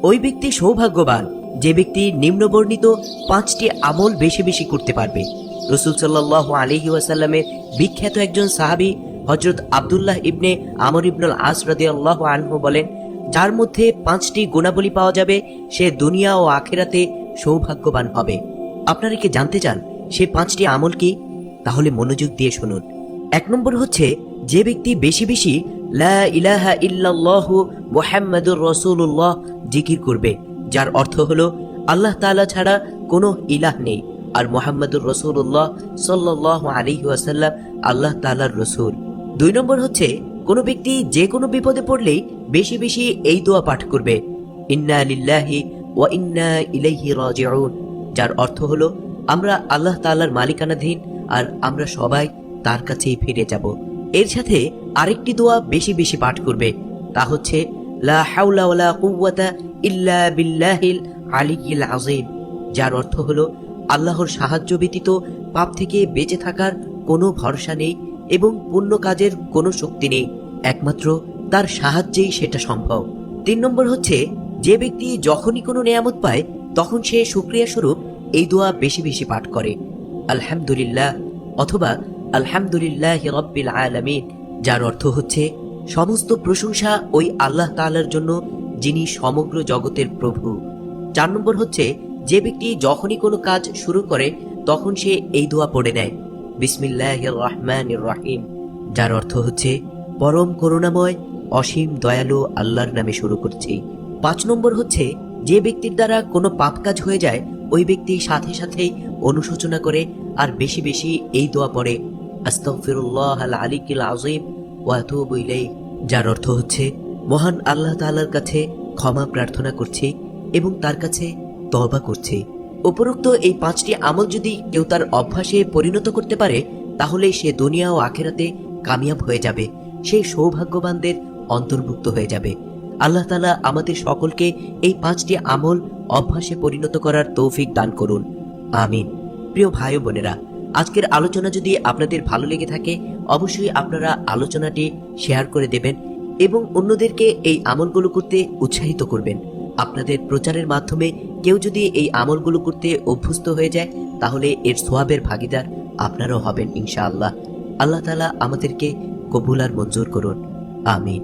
ওই ব্যক্তি সৌভাগ্যবান যে ব্যক্তি নিম্নবর্ণিত 5টি আমল বেশি বেশি করতে পারবে। রাসূল সাল্লাল্লাহু আলাইহি ওয়াসাল্লামের বিখ্যাত একজন সাহাবী হযরত আব্দুল্লাহ ইবনে আমর ইবনুল আস রাদিয়াল্লাহু আনহু বলেন, যার মধ্যে 5টি গুণাবলী পাওয়া যাবে সে দুনিয়া ও আখিরাতে সৌভাগ্যবান হবে। আপনারা কি জানতে চান সেই 5টি আমল কি? তাহলে মনোযোগ দিয়ে শুনুন। 1 নম্বর হচ্ছে, যে ব্যক্তি বেশি বেশি লা ইলাহা ইল্লাল্লাহু মুহাম্মাদুর রাসূলুল্লাহ জিকির করবে, যার অর্থ হলো আল্লাহ তাআলা ছাড়া কোনো ইলাহ নেই আর মুহাম্মাদুর রাসূলুল্লাহ সাল্লাল্লাহু আলাইহি ওয়াসাল্লাম আল্লাহ তাআলার রাসূল। 2 নম্বর হচ্ছে, কোনো ব্যক্তি যে কোনো বিপদে পড়লেই বেশি বেশি এই দোয়া পাঠ করবে, ইন্না লিল্লাহি ওয়া ইন্না ইলাইহি রাজিউন, যার অর্থ হলো আমরা আল্লাহ তাআলার মালিকানাধীন আর আমরা সবাই তার কাছেই ফিরে যাব। এর সাথে আরেকটি দোয়া বেশি বেশি পাঠ করবে, তা হচ্ছে লা হাওলা ওয়ালা কুওয়াতা ইল্লা বিল্লাহিল আলিয়্যিল আযীম, যার অর্থ হলো আল্লাহর সাহায্য ব্যতীত পাপ থেকে বেঁচে থাকার কোনো ভরসা নেই এবং পুণ্য কাজের কোনো শক্তি নেই, একমাত্র তার সাহায্যেই সেটা সম্ভব। 3 নম্বর হচ্ছে, যে ব্যক্তি যখনই কোনো নেয়ামত পায় তখন সে শুকরিয়া স্বরূপ এই দোয়া বেশি বেশি পাঠ করে, আলহামদুলিল্লাহ অথবা আলহামদুলিল্লাহি রাব্বিল আলামিন, যার অর্থ হচ্ছে সমস্ত প্রশংসা ওই আল্লাহ তাআলার জন্য যিনি সমগ্র জগতের প্রভু। 4 নম্বর হচ্ছে, যে ব্যক্তি যখনই কোনো কাজ শুরু করে তখন সে এই দোয়া পড়ে নেয়, বিসমিল্লাহির রহমানির রহিম, যার অর্থ হচ্ছে পরম করুণাময় অসীম দয়ালু আল্লাহর নামে শুরু করছি। 5 নম্বর হচ্ছে, যে ব্যক্তির দ্বারা কোনো পাপ কাজ হয়ে যায় ওই ব্যক্তি সাথে সাথেই অনুশোচনা করে আর বেশি বেশি এই দোয়া পড়ে, আস্তাগফিরুল্লাহাল আলিয়্যিল আযীম ওয়া আতুবু ইলাইহি, যার অর্থ হচ্ছে মহান আল্লাহ তাআলার কাছে ক্ষমা প্রার্থনা করছি এবং তার কাছে তওবা করছি। উপরোক্ত এই 5টি আমল যদি কেউ তার অভ্যাসে পরিণত করতে পারে তাহলে সে দুনিয়া ও আখিরাতে কামিয়াব হয়ে যাবে, সেই সৌভাগ্যবানদের অন্তর্ভুক্ত হয়ে যাবে। আল্লাহ তাআলা আমাদের সকলকে এই 5টি আমল অভ্যাসে পরিণত করার তৌফিক দান করুন, আমিন। প্রিয় ভাই ও বোনেরা, আজকের আলোচনা যদি আপনাদের ভালো লেগে থাকে অবশ্যই আপনারা আলোচনাটি শেয়ার করে দেবেন এবং অন্যদেরকে এই আমলগুলো করতে উৎসাহিত করবেন। আপনাদের প্রচারের মাধ্যমে কেউ যদি এই আমলগুলো করতে অভ্যস্ত হয়ে যায় তাহলে এর সওয়াবের ভাগীদার আপনারাও হবেন ইনশাআল্লাহ। আল্লাহ তাআলা আমাদেরকে কবুল আর মঞ্জুর করুন, আমিন।